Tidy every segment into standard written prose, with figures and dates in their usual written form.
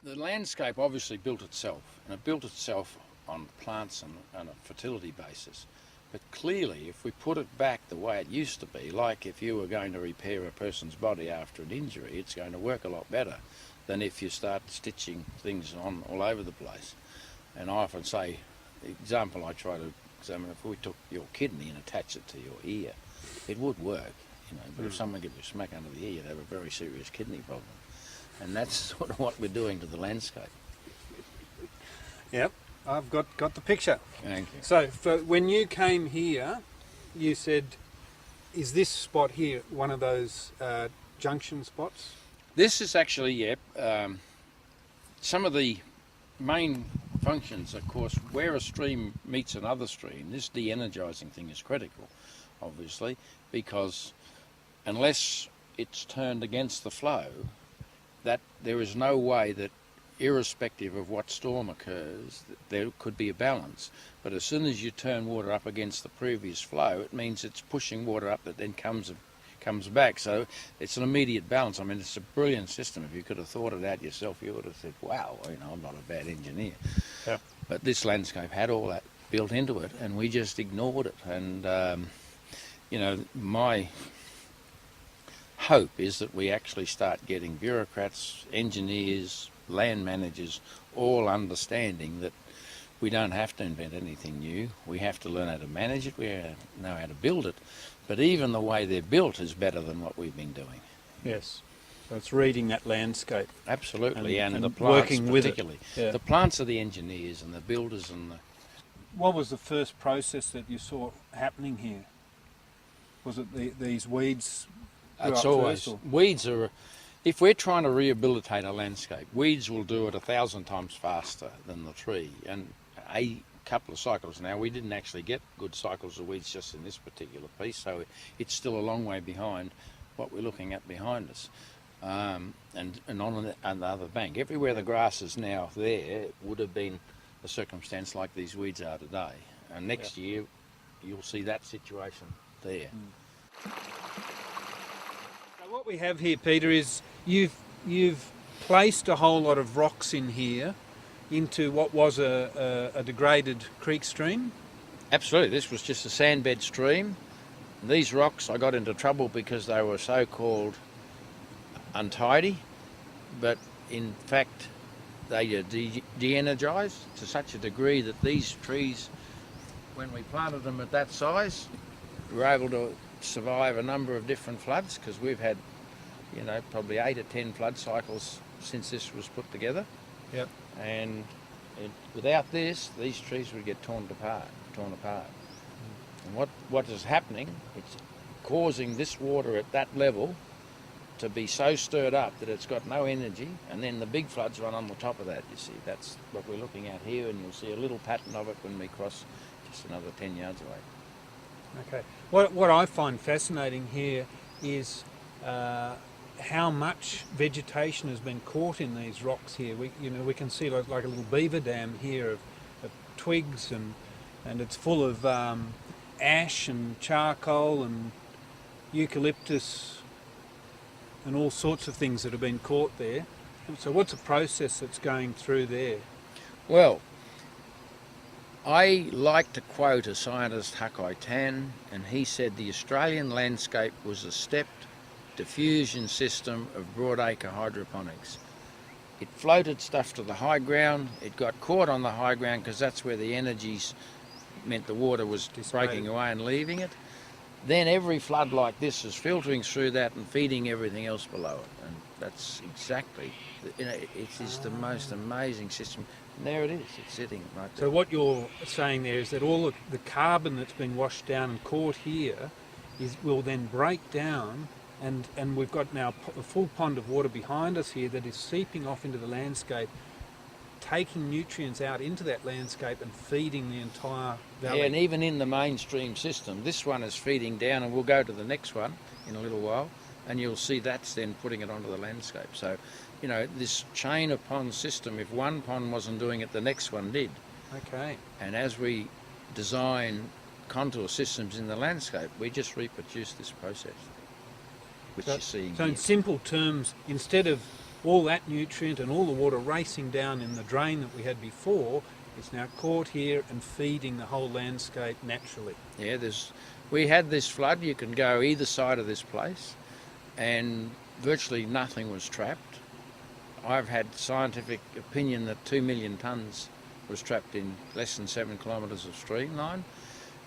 The landscape obviously built itself, and it built itself on plants and a fertility basis. But clearly, if we put it back the way it used to be, like if you were going to repair a person's body after an injury, it's going to work a lot better than if you start stitching things on all over the place. And I often say, the example I try to examine, if we took your kidney and attached it to your ear, it would work, but if someone gave you a smack under the ear, you'd have a very serious kidney problem. And that's sort of what we're doing to the landscape. Yep, I've got the picture. Thank you. So when you came here, you said, is this spot here one of those junction spots? This is actually, some of the main functions, of course, where a stream meets another stream, this de-energising thing is critical, obviously, because unless it's turned against the flow, that there is no way that, irrespective of what storm occurs, there could be a balance. But as soon as you turn water up against the previous flow, it means it's pushing water up that then comes back. So it's an immediate balance. I mean, it's a brilliant system. If you could have thought it out yourself, you would have said, wow, I'm not a bad engineer. Yep. But this landscape had all that built into it, and we just ignored it. And, my hope is that we actually start getting bureaucrats, engineers, land managers, all understanding that we don't have to invent anything new. We have to learn how to manage it, we know how to build it. But even the way they're built is better than what we've been doing. Yes. So it's reading that landscape. Absolutely, and the plants working particularly. with it. Yeah. The plants are the engineers and the builders and the... What was the first process that you saw happening here? Was it these weeds? It's always... Weeds are... If we're trying to rehabilitate a landscape, weeds will do it 1,000 times faster than the tree. And a couple of cycles now, we didn't actually get good cycles of weeds just in this particular piece, so it's still a long way behind what we're looking at behind us. And on the other bank, everywhere the grass is now there, it would have been a circumstance like these weeds are today. And next year, you'll see that situation there. So what we have here, Peter, is you've placed a whole lot of rocks in here into what was a degraded creek stream? Absolutely, this was just a sandbed stream. These rocks, I got into trouble because they were so-called untidy, but in fact they are de-energised to such a degree that these trees, when we planted them at that size, were able to survive a number of different floods, because we've had, probably 8 or 10 flood cycles since this was put together. Yep. And without this, these trees would get torn apart. And what is happening, it's causing this water at that level to be so stirred up that it's got no energy, and then the big floods run on the top of that, you see. That's what we're looking at here, and you'll see a little pattern of it when we cross just another 10 yards away. Okay. What I find fascinating here is how much vegetation has been caught in these rocks here. We can see like a little beaver dam here of twigs, and it's full of ash and charcoal and eucalyptus and all sorts of things that have been caught there. So what's the process that's going through there? Well, I like to quote a scientist, Hakai Tan, and he said the Australian landscape was a stepped diffusion system of broadacre hydroponics. It floated stuff to the high ground, it got caught on the high ground because that's where the energies meant the water was breaking away and leaving it. Then every flood like this is filtering through that and feeding everything else below it. And that's exactly, it is the most amazing system. And there it is, it's sitting right there. So what you're saying there is that all of the carbon that's been washed down and caught here will then break down, and we've got now a full pond of water behind us here that is seeping off into the landscape, taking nutrients out into that landscape and feeding the entire valley. Yeah, and even in the mainstream system, this one is feeding down, and we'll go to the next one in a little while, and you'll see that's then putting it onto the landscape. So, this chain of pond system, if one pond wasn't doing it, the next one did. Okay. And as we design contour systems in the landscape, we just reproduce this process, which you see So here. in simple terms, instead of all that nutrient and all the water racing down in the drain that we had before is now caught here and feeding the whole landscape naturally. Yeah, we had this flood. You can go either side of this place, and virtually nothing was trapped. I've had scientific opinion that 2 million tonnes was trapped in less than 7 kilometres of streamline.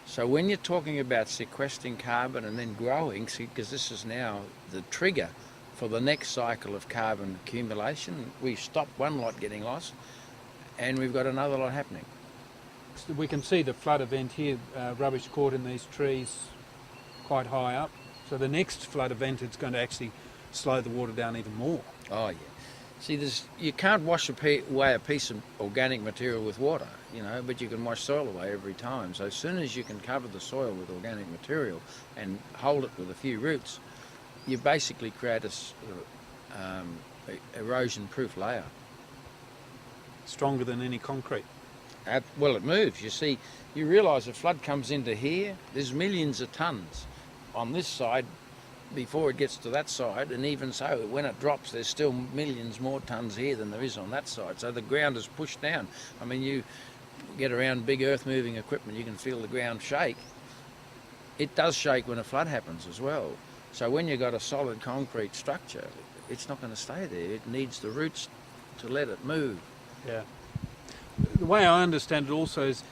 So when you're talking about sequestering carbon and then growing, because this is now the trigger for the next cycle of carbon accumulation, we stopped one lot getting lost, and we've got another lot happening. So we can see the flood event here, rubbish caught in these trees quite high up. So the next flood event is going to actually slow the water down even more. Oh yeah. See, you can't wash away a piece of organic material with water, but you can wash soil away every time. So as soon as you can cover the soil with organic material and hold it with a few roots, you basically create a erosion-proof layer. Stronger than any concrete. Well, it moves. You see, you realise a flood comes into here, there's millions of tonnes on this side before it gets to that side, and even so, when it drops, there's still millions more tonnes here than there is on that side. So the ground is pushed down. I mean, you get around big earth-moving equipment, you can feel the ground shake. It does shake when a flood happens as well. So when you've got a solid concrete structure, it's not going to stay there. It needs the roots to let it move. Yeah. The way I understand it also is,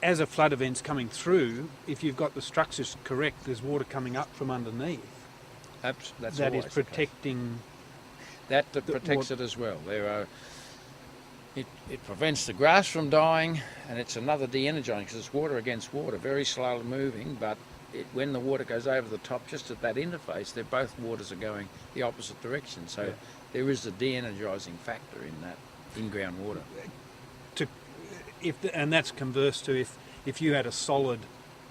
as a flood event's coming through, if you've got the structures correct, there's water coming up from underneath. That's that is always protecting. That protects it as well. It prevents the grass from dying, and it's another de-energizing, because it's water against water, very slowly moving, but when the water goes over the top, just at that interface, both waters are going the opposite direction. So yeah, there is a de-energizing factor in that in-ground water. And that's converse to if you had a solid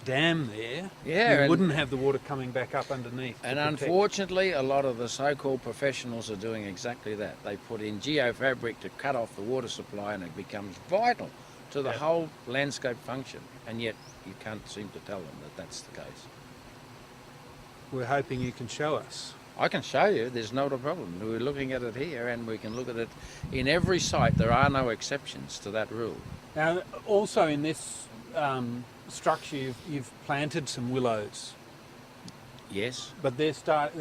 dam there, you wouldn't have the water coming back up underneath. And unfortunately, a lot of the so-called professionals are doing exactly that. They put in geofabric to cut off the water supply, and it becomes vital to the whole landscape function. And yet you can't seem to tell them that that's the case. We're hoping you can show us. I can show you, there's not a problem. We're looking at it here, and we can look at it in every site. There are no exceptions to that rule. Now, also in this structure, you've planted some willows. Yes. But they're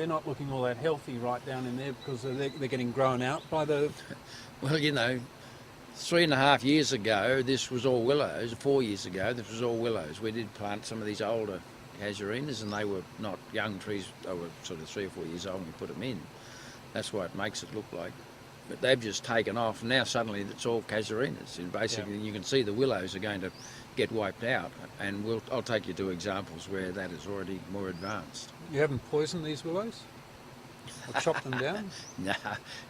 not looking all that healthy right down in there, because they're getting grown out by the... Well, 3.5 years ago, this was all willows. 4 years ago, this was all willows. We did plant some of these older casuarinas, and they were not young trees. They were sort of 3 or 4 years old when we put them in. That's why it makes it look like... But they've just taken off, and now suddenly it's all casuarinas. And basically, you can see the willows are going to get wiped out, and I'll take you to examples where that is already more advanced. You haven't poisoned these willows? Or chopped them down?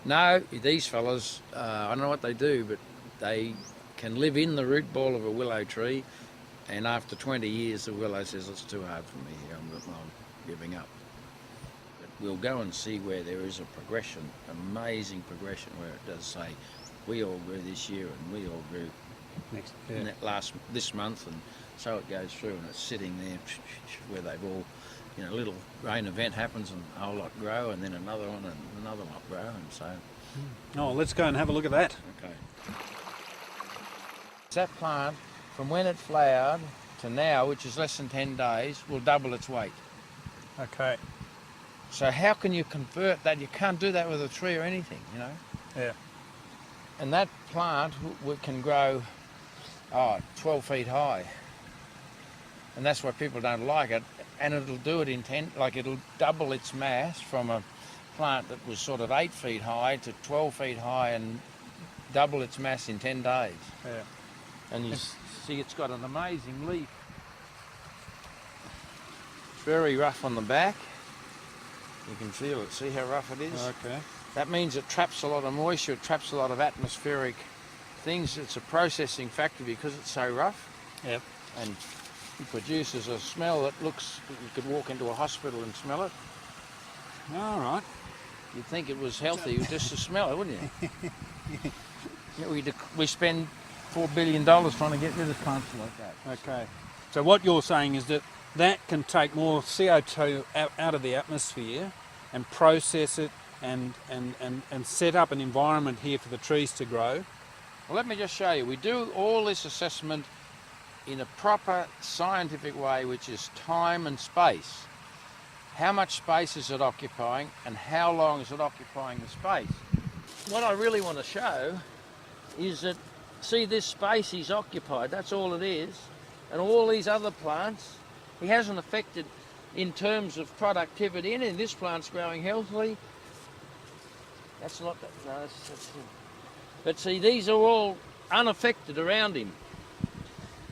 No, these fellas, I don't know what they do, but they can live in the root ball of a willow tree, and after 20 years the willow says, it's too hard for me, I'm giving up. But we'll go and see where there is a progression, amazing progression, where it does say, we all grew this year and we all grew this month, and so it goes through, and it's sitting there where they've all, a little rain event happens and a whole lot grow, and then another one and another lot grow, and so... Oh, let's go and have a look at that. Okay. That plant, from when it flowered to now, which is less than 10 days, will double its weight. Okay. So how can you convert that? You can't do that with a tree or anything, Yeah. And that plant can grow 12 feet high. And that's why people don't like it. And it'll do it it'll double its mass from a plant that was sort of 8 feet high to 12 feet high, and double its mass in 10 days. Yeah. And you see it's got an amazing leaf. It's very rough on the back. You can feel it. See how rough it is? Okay. That means it traps a lot of moisture, it traps a lot of atmospheric things. It's a processing factor because it's so rough. Yep. And it produces a smell that looks, you could walk into a hospital and smell it. All right. You'd think it was healthy just to smell it, wouldn't you? We spend $4 billion trying to get rid of plants like that. Okay. So what you're saying is that can take more CO2 out of the atmosphere and process it and set up an environment here for the trees to grow. Well, let me just show you. We do all this assessment in a proper scientific way, which is time and space. How much space is it occupying and how long is it occupying the space? What I really want to show is that, see this space he's occupied, that's all it is, and all these other plants, he hasn't affected in terms of productivity. And this plant's growing healthily. That's not that, no, that's but see, these are all unaffected around him.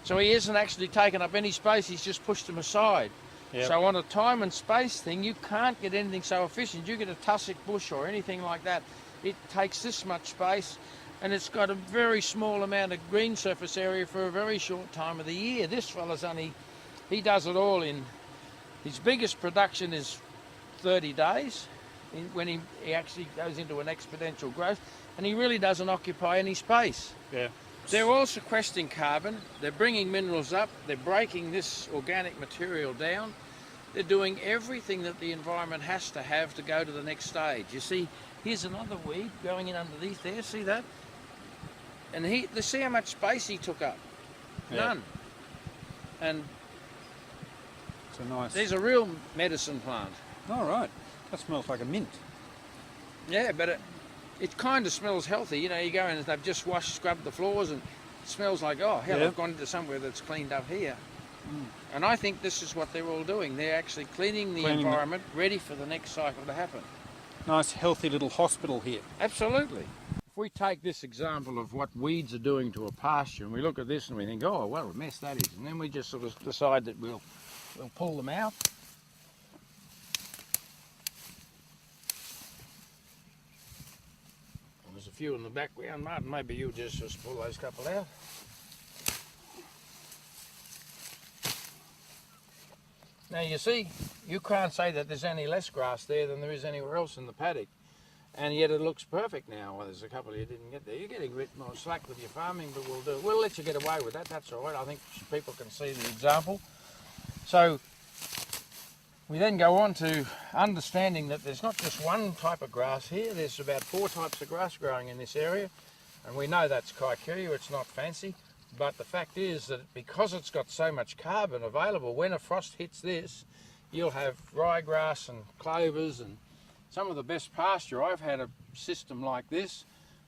So he hasn't actually taken up any space, he's just pushed them aside. Yep. So on a time and space thing, you can't get anything so efficient. You get a tussock bush or anything like that, it takes this much space and it's got a very small amount of green surface area for a very short time of the year. This fella's only, he does it all in, his biggest production is 30 days when he actually goes into an exponential growth, and he really doesn't occupy any space. Yeah. They're all sequestering carbon, they're bringing minerals up, they're breaking this organic material down, they're doing everything that the environment has to have to go to the next stage. You see, here's another weed going in underneath there, see that? And see how much space he took up? Yeah. None. And it's a nice... there's a real medicine plant. All right, that smells like a mint. Yeah, but it kind of smells healthy. You know, you go in and they've just scrubbed the floors and it smells like, oh, hell, I've gone into somewhere that's cleaned up here. Mm. And I think this is what they're all doing. They're actually cleaning the environment, ready for the next cycle to happen. Nice, healthy little hospital here. Absolutely. If we take this example of what weeds are doing to a pasture and we look at this and we think, oh, what a mess that is. And then we just sort of decide that we'll pull them out. There's a few in the background. Martin, maybe you'll just pull those couple out. Now you see, you can't say that there's any less grass there than there is anywhere else in the paddock. And yet it looks perfect now. Well, there's a couple you didn't get there. You're getting a bit more slack with your farming, but we'll let you get away with that. That's all right. I think people can see the example. So we then go on to understanding that there's not just one type of grass here. There's about 4 types of grass growing in this area. And we know that's kikuyu, it's not fancy. But the fact is that because it's got so much carbon available, when a frost hits this, you'll have ryegrass and clovers and some of the best pasture. I've had a system like this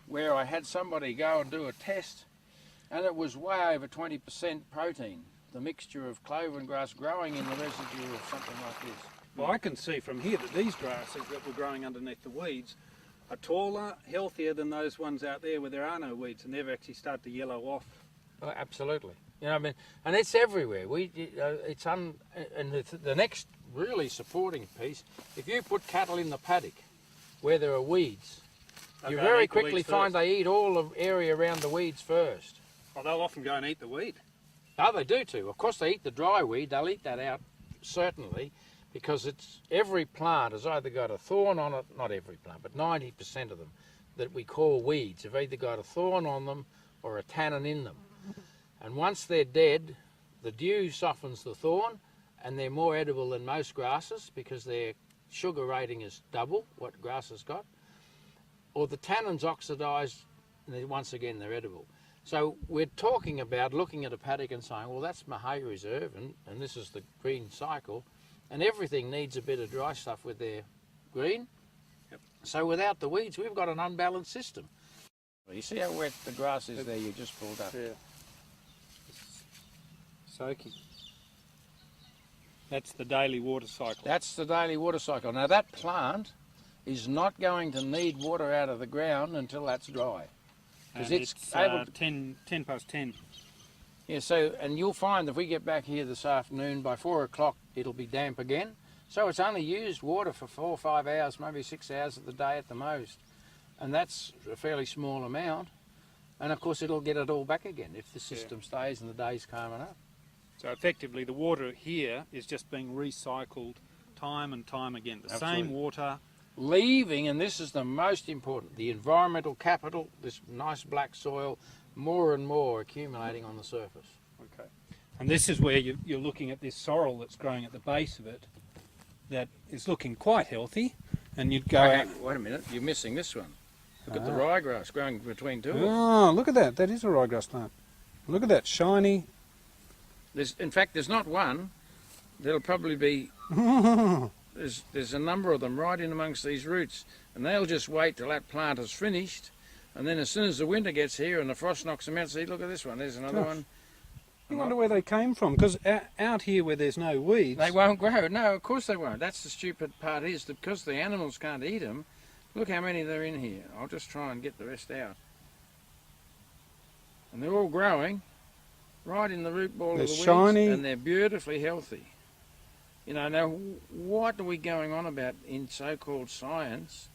where I had somebody go and do a test and it was way over 20% protein, the mixture of clover and grass growing in the residue of something like this. Well, I can see from here that these grasses that were growing underneath the weeds are taller, healthier than those ones out there where there are no weeds and never actually start to yellow off. Oh, absolutely. You know, I mean, and it's everywhere. And the next really supporting piece, if you put cattle in the paddock where there are weeds, you very quickly find they eat all the area around the weeds first. Oh, they'll often go and eat the weed. Oh, they do too. Of course, they eat the dry weed. They'll eat that out, certainly, because every plant has either got a thorn on it, not every plant, but 90% of them that we call weeds have either got a thorn on them or a tannin in them. And once they're dead, the dew softens the thorn and they're more edible than most grasses because their sugar rating is double what grass has got. Or the tannins oxidise and then once again they're edible. So we're talking about looking at a paddock and saying, well, that's my hay reserve and this is the green cycle and everything needs a bit of dry stuff with their green. Yep. So without the weeds, we've got an unbalanced system. You see how wet the grass is there you just pulled up? Yeah. Soaking. That's the daily water cycle. That's the daily water cycle. Now that plant is not going to need water out of the ground until that's dry. Because it's able to 10 past 10. Yeah, so, and you'll find if we get back here this afternoon, by 4 o'clock it'll be damp again. So it's only used water for 4 or 5 hours, maybe 6 hours of the day at the most. And that's a fairly small amount. And of course it'll get it all back again if the system stays and the day's calm enough. So effectively the water here is just being recycled time and time again. The Absolutely. Same water. Leaving, and this is the most important, the environmental capital, this nice black soil, more and more accumulating on the surface. Okay. And this is where you're looking at this sorrel that's growing at the base of it that is looking quite healthy. and you'd go Okay, out. wait a minute, you're missing this one. Look at the ryegrass growing between two of them. Oh, look at that. That is a ryegrass plant. Look at that, shiny. In fact, there's not one. There'll probably be... There's a number of them right in amongst these roots, and they'll just wait till that plant is finished, and then as soon as the winter gets here and the frost knocks them out, see, look at this one, there's another one. You wonder where they came from, because out here where there's no weeds... They won't grow. No, of course they won't. That's the stupid part, is that because the animals can't eat them, look how many there are in here. I'll just try and get the rest out. And they're all growing right in the root ball of the weeds, shiny. and they're beautifully healthy. You know, now what are we going on about in so-called science?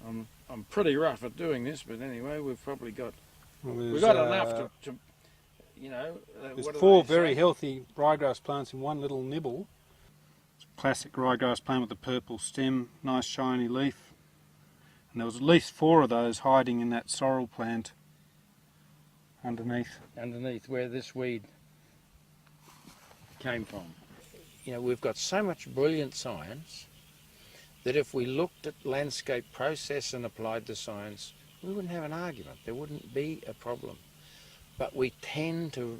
I'm pretty rough at doing this, but anyway, we've probably got we've got enough to you know. There's 4 very healthy ryegrass plants in one little nibble. Classic ryegrass plant with a purple stem, nice shiny leaf. And there was at least 4 of those hiding in that sorrel plant underneath. Underneath where this weed came from. You know, we've got so much brilliant science that if we looked at landscape process and applied the science, we wouldn't have an argument. There wouldn't be a problem. But we tend to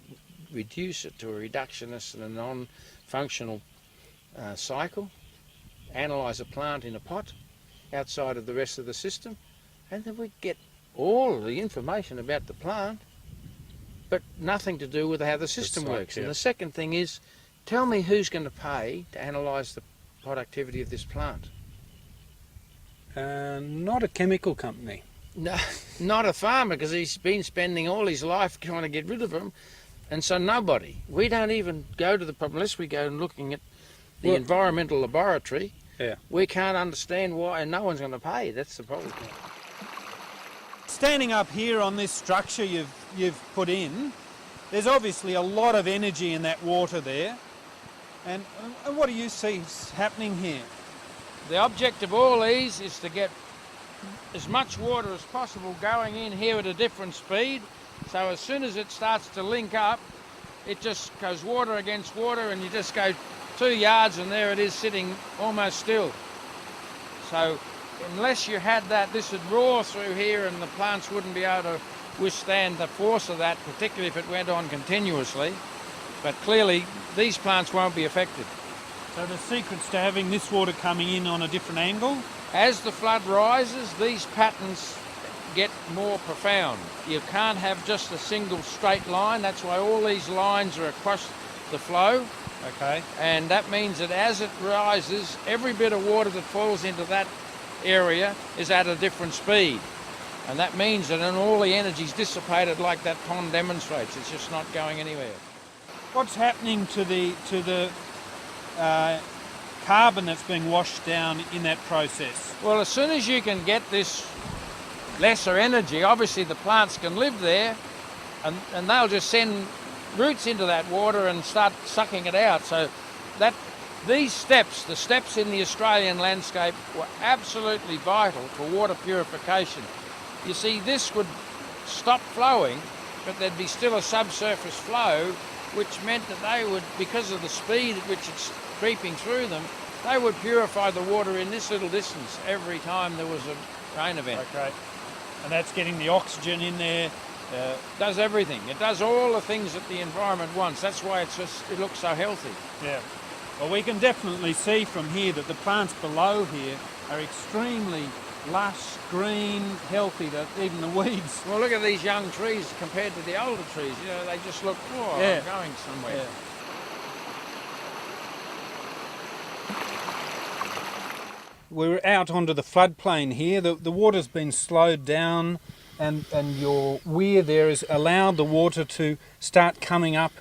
reduce it to a reductionist and a non-functional cycle, analyse a plant in a pot outside of the rest of the system, and then we get all of the information about the plant, but nothing to do with how the system works. And the second thing is, tell me who's going to pay to analyse the productivity of this plant. Not a chemical company. No, not a farmer, because he's been spending all his life trying to get rid of them, and so nobody. We don't even go to the problem unless we go and looking at the environmental laboratory. Yeah. We can't understand why, and no one's going to pay. That's the problem. Standing up here on this structure you've put in, there's obviously a lot of energy in that water there. And what do you see happening here? The object of all these is to get as much water as possible going in here at a different speed. So as soon as it starts to link up, it just goes water against water, and you just go 2 yards and there it is sitting almost still. So unless you had that, this would roar through here and the plants wouldn't be able to withstand the force of that, particularly if it went on continuously. But clearly these plants won't be affected. So the secret's to having this water coming in on a different angle? As the flood rises, these patterns get more profound. You can't have just a single straight line. That's why all these lines are across the flow. Okay. And that means that as it rises, every bit of water that falls into that area is at a different speed. And that means that all the energy's dissipated like that pond demonstrates. It's just not going anywhere. What's happening to the carbon that's being washed down in that process? Well, as soon as you can get this lesser energy, obviously the plants can live there, and they'll just send roots into that water and start sucking it out. So that these steps, the steps in the Australian landscape, were absolutely vital for water purification. You see, this would stop flowing, but there'd be still a subsurface flow, which meant that they would, because of the speed at which it's creeping through them, they would purify the water in this little distance every time there was a rain event. Okay. And that's getting the oxygen in there. Does everything. It does all the things that the environment wants. That's why it looks so healthy. Yeah. Well, we can definitely see from here that the plants below here are extremely lush, green, healthy, that even the weeds. Well, look at these young trees compared to the older trees. You know, they just look, I'm going somewhere. Yeah. We're out onto the floodplain here. The water's been slowed down, and your weir there has allowed the water to start coming up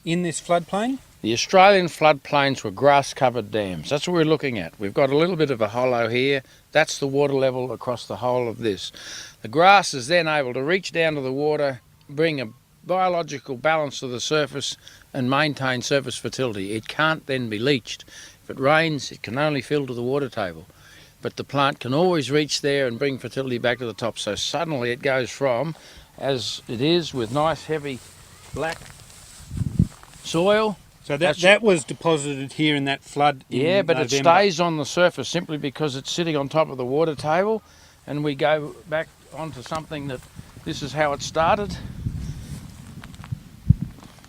in this floodplain. The Australian floodplains were grass-covered dams. That's what we're looking at. We've got a little bit of a hollow here. That's the water level across the whole of this. The grass is then able to reach down to the water, bring a biological balance to the surface, and maintain surface fertility. It can't then be leached. If it rains, it can only fill to the water table. But the plant can always reach there and bring fertility back to the top. So suddenly it goes from, as it is with nice heavy black soil, So that was deposited here in that flood in Yeah, but November. it stays on the surface simply because it's sitting on top of the water table, and we go back onto something that this is how it started.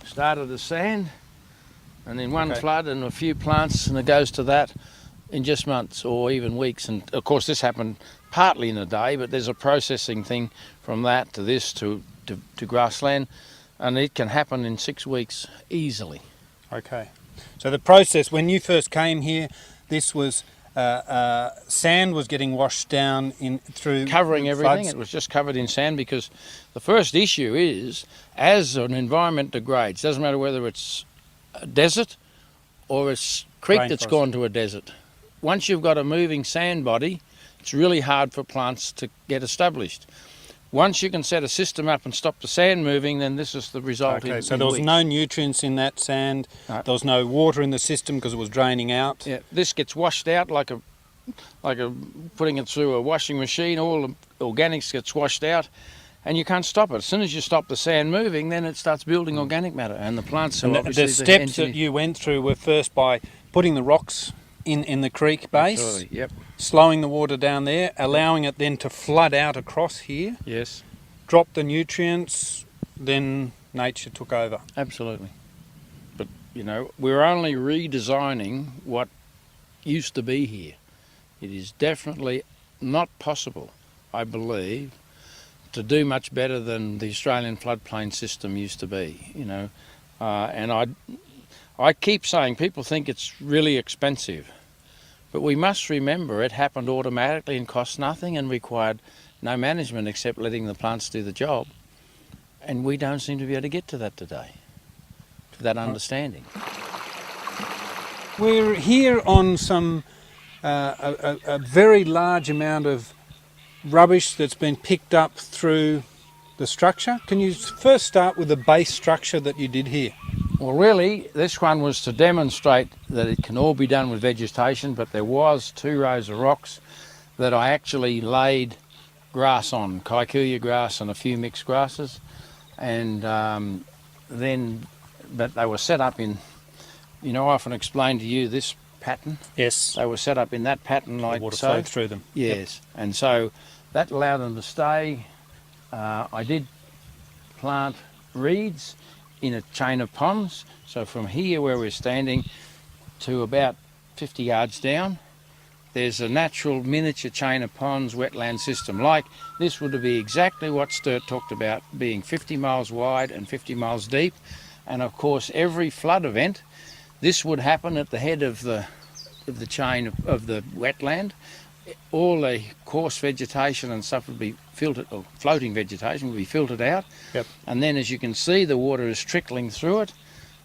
Started as sand, and then one flood and a few plants, and it goes to that in just months or even weeks. And of course this happened partly in a day, but there's a processing thing from that to this to grassland, and it can happen in 6 weeks easily. Okay. So the process, when you first came here, this was sand was getting washed down through covering everything. floods. It was just covered in sand because the first issue is, as an environment degrades, doesn't matter whether it's a desert or it's creek that's gone to a desert. Once you've got a moving sand body, it's really hard for plants to get established. Once you can set a system up and stop the sand moving, then this is the result. Okay, so there was no nutrients in that sand. No. There was no water in the system because it was draining out. Yeah, this gets washed out like a putting it through a washing machine. All the organics gets washed out, and you can't stop it. As soon as you stop the sand moving, then it starts building organic matter, and the plants. And the steps that you went through were first by putting the rocks in the creek base. Absolutely, yep. Slowing the water down there, allowing it then to flood out across here. Yes. Drop the nutrients, then nature took over. Absolutely. But, you know, we're only redesigning what used to be here. It is definitely not possible, I believe, to do much better than the Australian floodplain system used to be, you know. And I keep saying people think it's really expensive. But we must remember it happened automatically and cost nothing and required no management except letting the plants do the job. And we don't seem to be able to get to that today, to that understanding. We're here on some a very large amount of rubbish that's been picked up through the structure. Can you first start with the base structure that you did here? Well, really, this one was to demonstrate that it can all be done with vegetation, but there was 2 rows of rocks that I actually laid grass on, kikuyu grass and a few mixed grasses, and but they were set up in, you know, I often explain to you this pattern. Yes. They were set up in that pattern like the water so. flowed through them. Yes, yep. And so that allowed them to stay. I did plant reeds in a chain of ponds, so from here where we're standing to about 50 yards down, there's a natural miniature chain of ponds, wetland system. Like this would be exactly what Sturt talked about, being 50 miles wide and 50 miles deep. And of course, every flood event, this would happen at the head of the chain of the wetland. All the coarse vegetation and stuff would be filtered, or floating vegetation would be filtered out. Yep. And then, as you can see, the water is trickling through it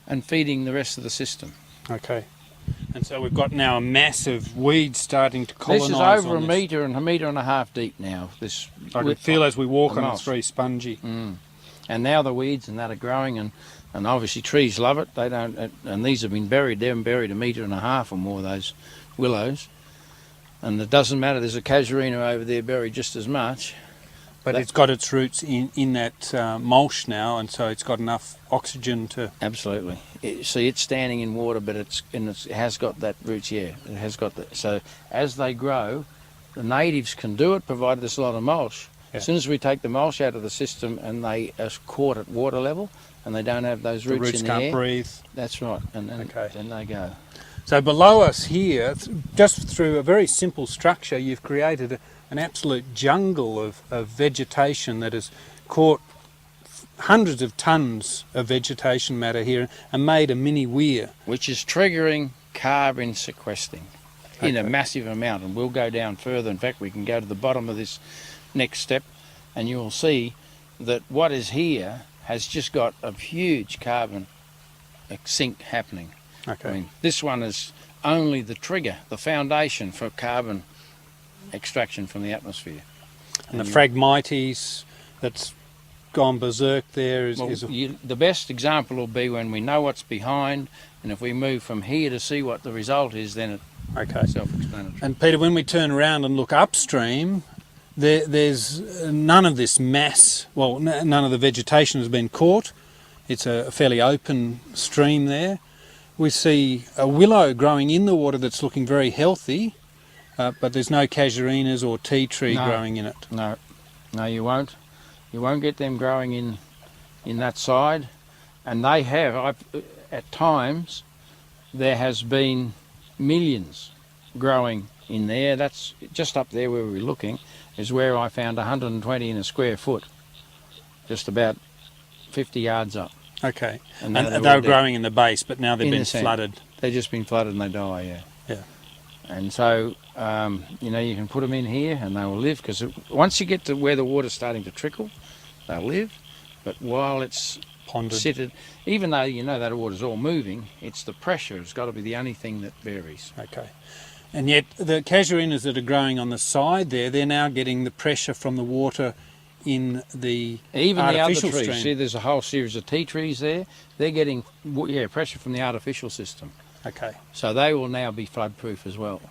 and feeding the rest of the system. Okay. And so we've got now a massive weed starting to colonise. This is over a metre and a half deep now. This I can feel as we walk on it, it's very spongy. And now the weeds and that are growing, and obviously trees love it. They don't, and these have been buried. They've been buried a metre and a half or more, those willows. And it doesn't matter, there's a casuarina over there buried just as much. But it's got its roots in that mulch now, and so it's got enough oxygen to... Absolutely. See, it's standing in water, but it has got that roots, yeah. It has got that. So as they grow, the natives can do it, provided there's a lot of mulch. Yeah. As soon as we take the mulch out of the system and they are caught at water level and they don't have those roots in the air... The roots can't breathe. That's right, and okay. Then they go. So below us here, just through a very simple structure, you've created an absolute jungle of vegetation that has caught hundreds of tons of vegetation matter here and made a mini weir. Which is triggering carbon sequestering in a massive amount, and we'll go down further. In fact, we can go to the bottom of this next step and you will see that what is here has just got a huge carbon sink happening. Okay. I mean, this one is only the trigger, the foundation for carbon extraction from the atmosphere. And the Phragmites that's gone berserk there is... the best example will be when we know what's behind, and if we move from here to see what the result is, then it's self-explanatory. And Peter, when we turn around and look upstream, there's none of this mass, well, none of the vegetation has been caught. It's a fairly open stream there. we see a willow growing in the water that's looking very healthy, but there's no casuarinas or tea tree growing in it. No, you won't. You won't get them growing in that side. And they have, at times, there has been millions growing in there. That's just up there where we were looking, is where I found 120 in a square foot, just about 50 yards up. Okay, and they were growing in the base, but now they've been flooded. They've just been flooded and they die, yeah. Yeah. And so, you know, you can put them in here and they will live, because once you get to where the water's starting to trickle, they'll live. But while it's Ponded. even though you know that water's all moving, it's the pressure. It's got to be the only thing that varies. Okay. And yet the casuarinas that are growing on the side there, they're now getting the pressure from the water in the artificial other trees. stream. See, there's a whole series of tea trees there. They're getting pressure from the artificial system. Okay. So they will now be flood-proof as well.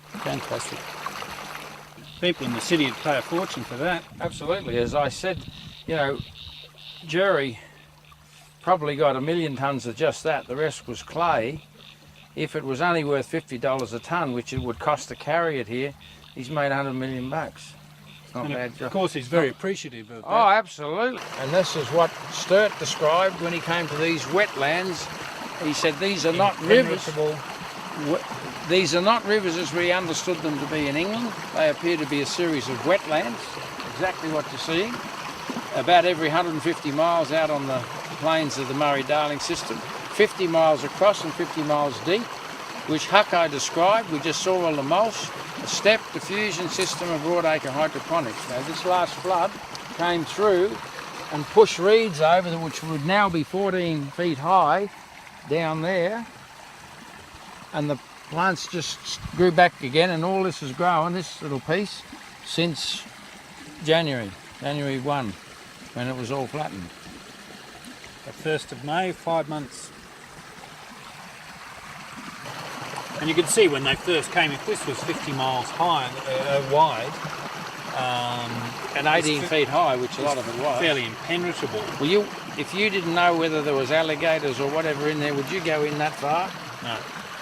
Fantastic. People in the city would pay a fortune for that. Absolutely. As I said, you know, Jerry probably got 1 million tonnes of just that. The rest was clay. If it was only worth $50 a tonne, which it would cost to carry it here, he's made $100 million. Not And bad job. of course, he's very appreciative of that. Oh, absolutely. And this is what Sturt described when he came to these wetlands. He said these are not rivers. These are not rivers as we understood them to be in England. They appear to be a series of wetlands, exactly what you're seeing, about every 150 miles out on the plains of the Murray-Darling system, 50 miles across and 50 miles deep, which Hucko described. We just saw all the mulch, a steppe diffusion system of broadacre hydroponics. Now, this last flood came through and pushed reeds over, which would now be 14 feet high down there, and the plants just grew back again, and all this has grown, this little piece, since January 1, when it was all flattened. The 1st of May, 5 months. And you can see when they first came, if this was 50 miles wide, and 18 feet high, which a lot of it was. Fairly impenetrable. Well, if you didn't know whether there was alligators or whatever in there, would you go in that far? No.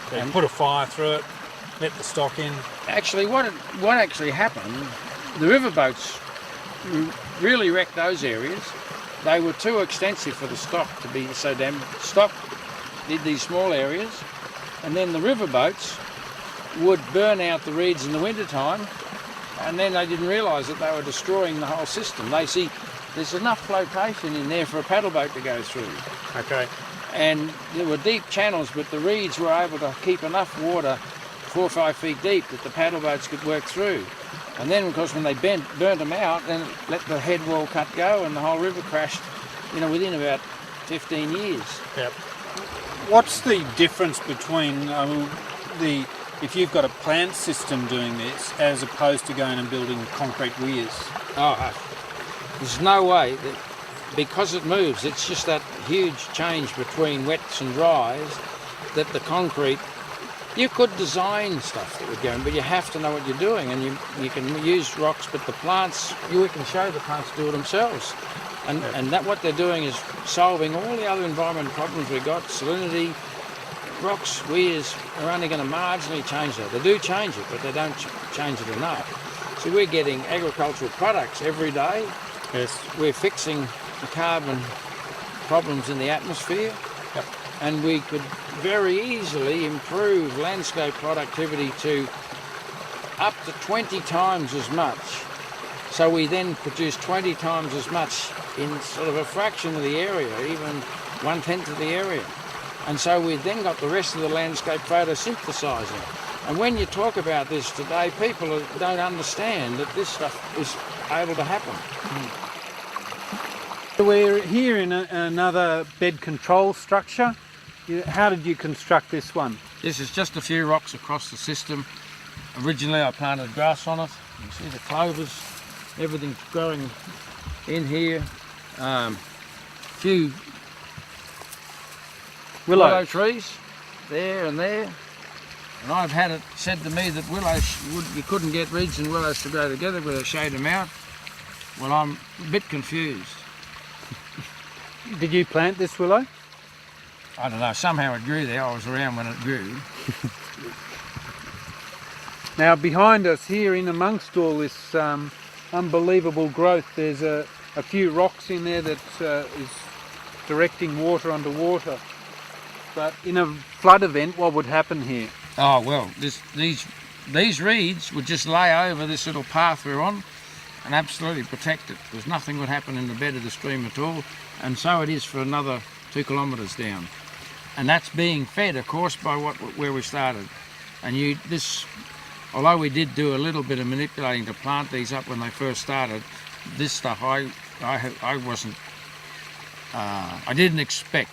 So you put a fire through it, let the stock in. Actually, what actually happened, the riverboats really wrecked those areas. They were too extensive for the stock to be so damn. Stock did these small areas, and then the riverboats would burn out the reeds in the wintertime, and then they didn't realise that they were destroying the whole system. They see there's enough flotation in there for a paddle boat to go through. Okay. And there were deep channels, but the reeds were able to keep enough water 4 or 5 feet deep that the paddle boats could work through. And then, of course, when they burnt them out, then let the head wall cut go, and the whole river crashed, you know, within about 15 years. Yep. What's the difference between if you've got a plant system doing this as opposed to going and building concrete weirs? There's no way that, because it moves, it's just that huge change between wets and dries, that the concrete, you could design stuff that would go in, but you have to know what you're doing, and you can use rocks, but the plants, we can show the plants do it themselves. And that what they're doing is solving all the other environmental problems we've got. Salinity, rocks, weirs are only going to marginally change that. They do change it, but they don't change it enough. So we're getting agricultural products every day. Yes. We're fixing the carbon problems in the atmosphere. Yep. And we could very easily improve landscape productivity to up to 20 times as much. So we then produce 20 times as much in sort of a fraction of the area, even 1/10 of the area. And so we've then got the rest of the landscape photosynthesizing. And when you talk about this today, people don't understand that this stuff is able to happen. We're here in another bed control structure. How did you construct this one? This is just a few rocks across the system. Originally I planted grass on it. You see the clovers, everything's growing in here. Few willow trees there and there. And I've had it said to me that you couldn't get reeds and willows to grow together with a shade them out. Well, I'm a bit confused. Did you plant this willow? I don't know, somehow it grew there. I was around when it grew. Now behind us here, in amongst all this unbelievable growth, there's a few rocks in there that is directing water underwater. But in a flood event, what would happen here? Oh well, these reeds would just lay over this little path we're on and absolutely protect it, because nothing would happen in the bed of the stream at all, and so it is for another 2 kilometres down. And that's being fed, of course, by where we started. And although we did do a little bit of manipulating to plant these up when they first started, this stuff I didn't expect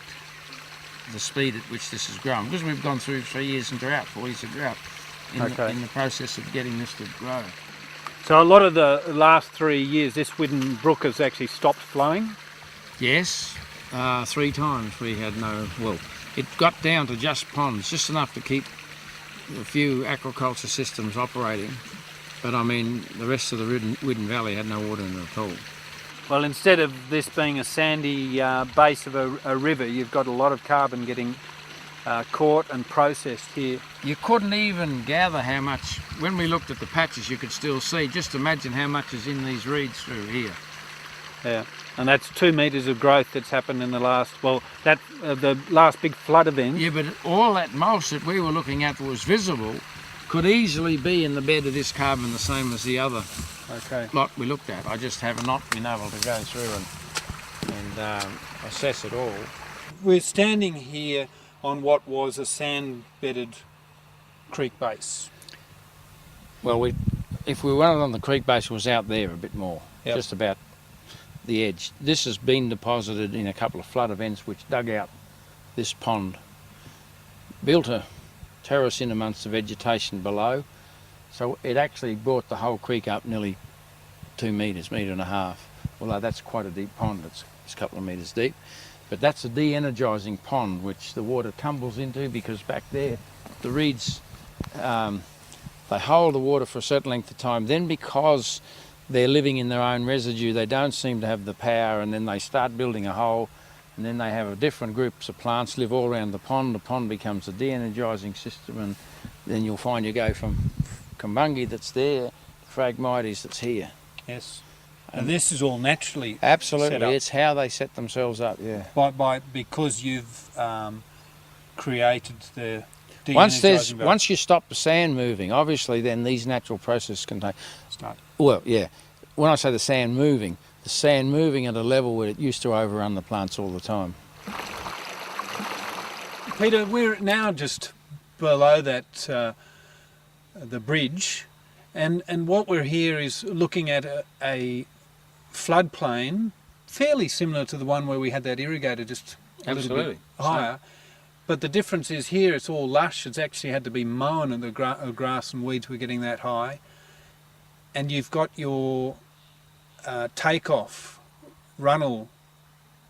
the speed at which this has grown, because we've gone through 4 years of drought in the process of getting this to grow. So a lot of the last 3 years, this Widden Brook has actually stopped flowing? Yes, 3 times we had it got down to just ponds, just enough to keep a few aquaculture systems operating, but I mean the rest of the Widden Valley had no water in it at all. Well, instead of this being a sandy base of a river, you've got a lot of carbon getting caught and processed here. You couldn't even gather how much. When we looked at the patches, you could still see. Just imagine how much is in these reeds through here. Yeah, and that's 2 metres of growth that's happened in the last, the last big flood event. Yeah, but all that mulch that we were looking at that was visible could easily be in the bed of this carbon, the same as the other lot we looked at. I just have not been able to go through and assess it all. We're standing here on what was a sand-bedded creek base. Well, if we went on the creek base, it was out there a bit more, just about the edge. This has been deposited in a couple of flood events which dug out this pond, built a terrace in amongst the vegetation below, so it actually brought the whole creek up nearly 2 metres, metre and a half, although that's quite a deep pond. It's a couple of metres deep. But that's a de-energising pond which the water tumbles into, because back there the reeds, they hold the water for a certain length of time. Then because they're living in their own residue, they don't seem to have the power, and then they start building a hole, and then they have a different groups of plants live all around the pond. The pond becomes a de-energising system, and then you'll find you go from Kumbungi that's there to Phragmites that's here. Yes. And this is all naturally absolutely set up. It's how they set themselves up, yeah. Because you've created the once you stop the sand moving, obviously then these natural processes can start. Well, yeah. When I say the sand moving at a level where it used to overrun the plants all the time. Peter, we're now just below that the bridge, and what we're here is looking at a floodplain fairly similar to the one where we had that irrigator, just a little bit higher. But the difference is here it's all lush. It's actually had to be mown, and the grass and weeds were getting that high. And you've got your takeoff runnel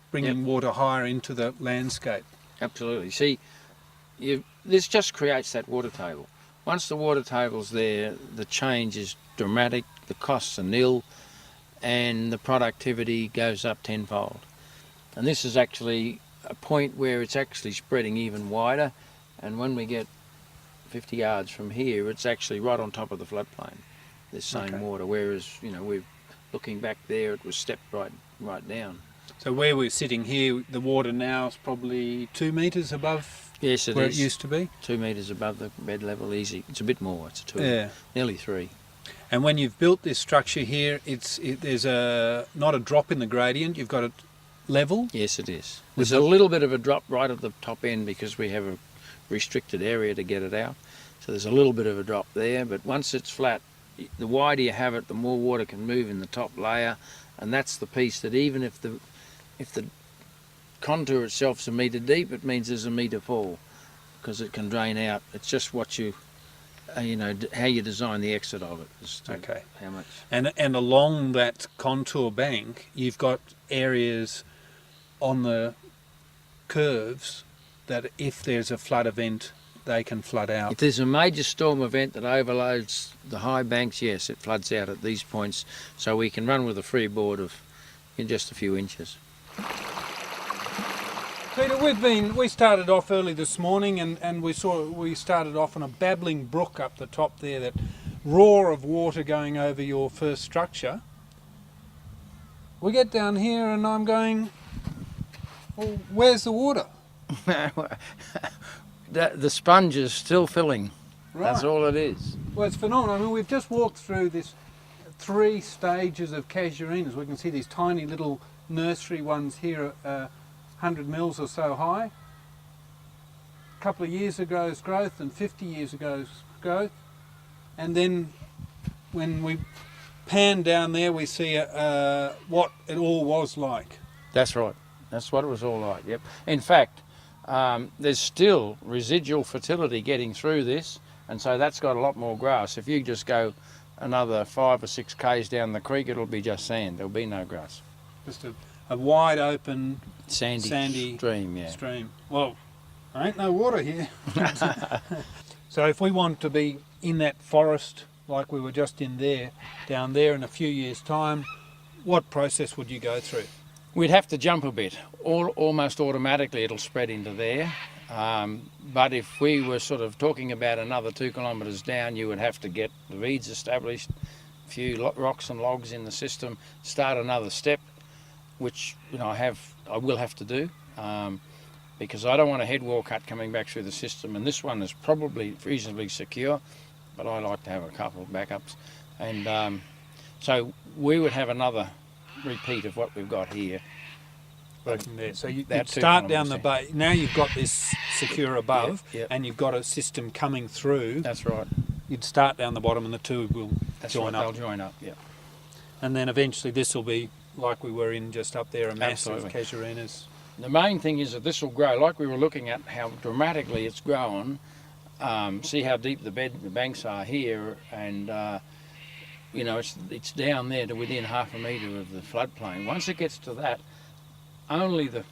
bringing water higher into the landscape. Absolutely. See, this just creates that water table. Once the water table's there, the change is dramatic, the costs are nil, and the productivity goes up tenfold. And this is actually a point where it's actually spreading even wider, and when we get 50 yards from here, it's actually right on top of the floodplain, this same water, whereas, we're looking back there, it was stepped right down. So where we're sitting here, the water now is probably 2 metres above where it used to be? 2 metres above the bed level, easy. It's a bit more, it's 2, nearly 3. And when you've built this structure here, there's not a drop in the gradient, you've got it level? Yes, it is. There's a little bit of a drop right at the top end because we have a restricted area to get it out. So there's a little bit of a drop there, but once it's flat, the wider you have it, the more water can move in the top layer, and that's the piece that even if the contour itself is a metre deep, it means there's a metre fall because it can drain out. It's just what you, how you design the exit of it. How much. And along that contour bank, you've got areas on the curves that if there's a flood event, they can flood out. If there's a major storm event that overloads the high banks, yes, it floods out at these points, so we can run with a freeboard of in just a few inches. Peter, we started off early this morning and we started off on a babbling brook up the top there, that roar of water going over your first structure. We get down here and I'm going, well, where's the water? The sponge is still filling. Right. That's all it is. Well, it's phenomenal. I mean, we've just walked through this 3 stages of casuarinas. We can see these tiny little nursery ones here, 100 mils or so high. A couple of years ago's growth and 50 years ago's growth. And then when we pan down there, we see what it all was like. That's right. That's what it was all like, yep. In fact, there's still residual fertility getting through this, and so that's got a lot more grass. If you just go another 5 or 6 k's down the creek, it'll be just sand. There'll be no grass. Just a wide open sandy stream, yeah. Stream. Well, there ain't no water here. So if we want to be in that forest like we were just in there, down there in a few years' time, what process would you go through? We'd have to jump a bit. Almost automatically it'll spread into there. But if we were sort of talking about another 2 kilometres down, you would have to get the reeds established, a few rocks and logs in the system, start another step, which I will have to do, because I don't want a head wall cut coming back through the system, and this one is probably reasonably secure, but I like to have a couple of backups. And so we would have another repeat of what we've got here. Working there. So you'd start down the bay. Now you've got this secure above, yep. And you've got a system coming through. That's right. You'd start down the bottom and the two will join up. They'll join up, yeah. And then eventually this will be like we were in just up there, a mass of Absolutely. casuarinas. The main thing is that this will grow, like we were looking at how dramatically it's grown. See how deep the banks are here, and it's down there to within 1/2 metre of the floodplain. Once it gets to that, only the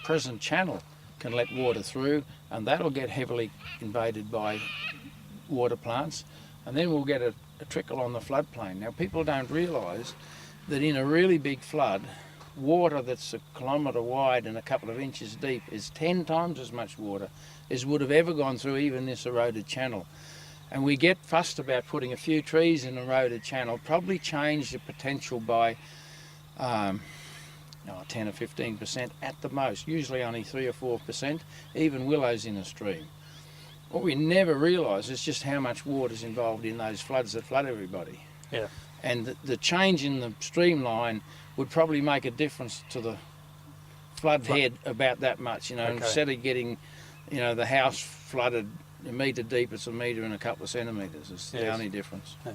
present channel can let water through, and that'll get heavily invaded by water plants, and then we'll get a trickle on the floodplain. Now, people don't realise that in a really big flood, water that's 1 kilometre wide and a couple of inches deep is 10 times as much water as would have ever gone through even this eroded channel. And we get fussed about putting a few trees in an eroded channel, probably change the potential by 10 or 15% at the most, usually only 3 or 4%, even willows in a stream. What we never realise is just how much water is involved in those floods that flood everybody. Yeah. And the change in the streamline would probably make a difference to the flood head about that much. Okay. Instead of getting, the house flooded a metre deep, it's a metre and a couple of centimetres. It's the only difference. Yeah.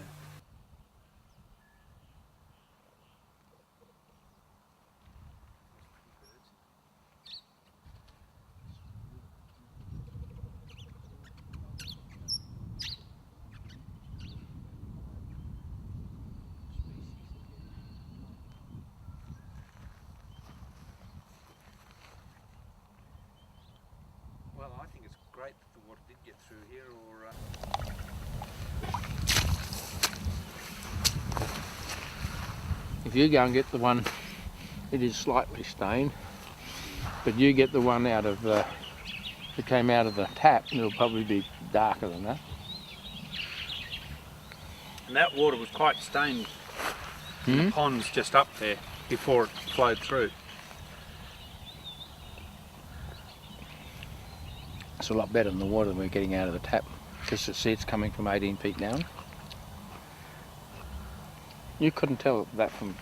Well, I think it's great that the water did get through here, If you go and get the one, it is slightly stained, but you get the one out of that came out of the tap, and it'll probably be darker than that. And that water was quite stained in the ponds just up there before it flowed through. It's a lot better than the water we're getting out of the tap, because see it's coming from 18 feet down. You couldn't tell that from...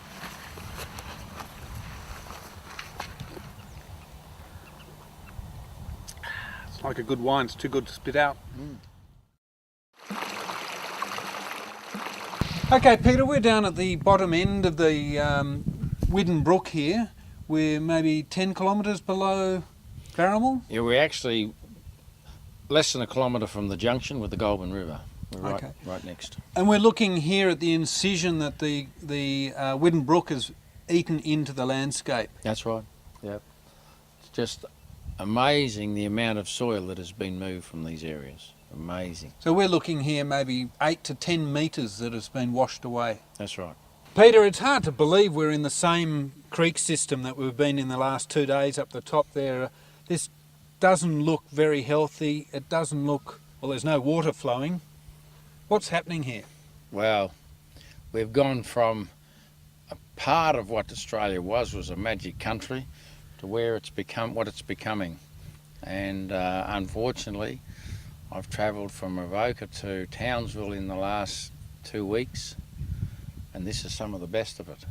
It's like a good wine, it's too good to spit out. Okay, Peter, we're down at the bottom end of the Widden Brook here. We're maybe 10 kilometres below Barramul. Yeah, we're actually less than a kilometre from the junction with the Goulburn River. We're right next. And we're looking here at the incision that the Widden Brook has eaten into the landscape. That's right, yep. It's just amazing the amount of soil that has been moved from these areas. Amazing. So we're looking here maybe 8 to 10 metres that has been washed away. That's right. Peter, it's hard to believe we're in the same creek system that we've been in the last 2 days up the top there. this doesn't look very healthy. It doesn't look, well, there's no water flowing. What's happening here? Well, we've gone from a part of what Australia was a magic country to where it's become what it's becoming. And unfortunately, I've travelled from Avoca to Townsville in the last 2 weeks, and this is some of the best of it.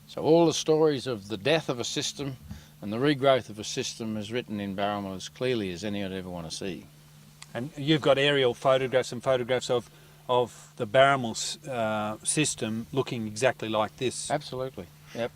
So all the stories of the death of a system and the regrowth of a system is written in Barramul as clearly as any I'd ever want to see. And you've got aerial photographs and photographs of the Barramul system looking exactly like this. Absolutely, yep.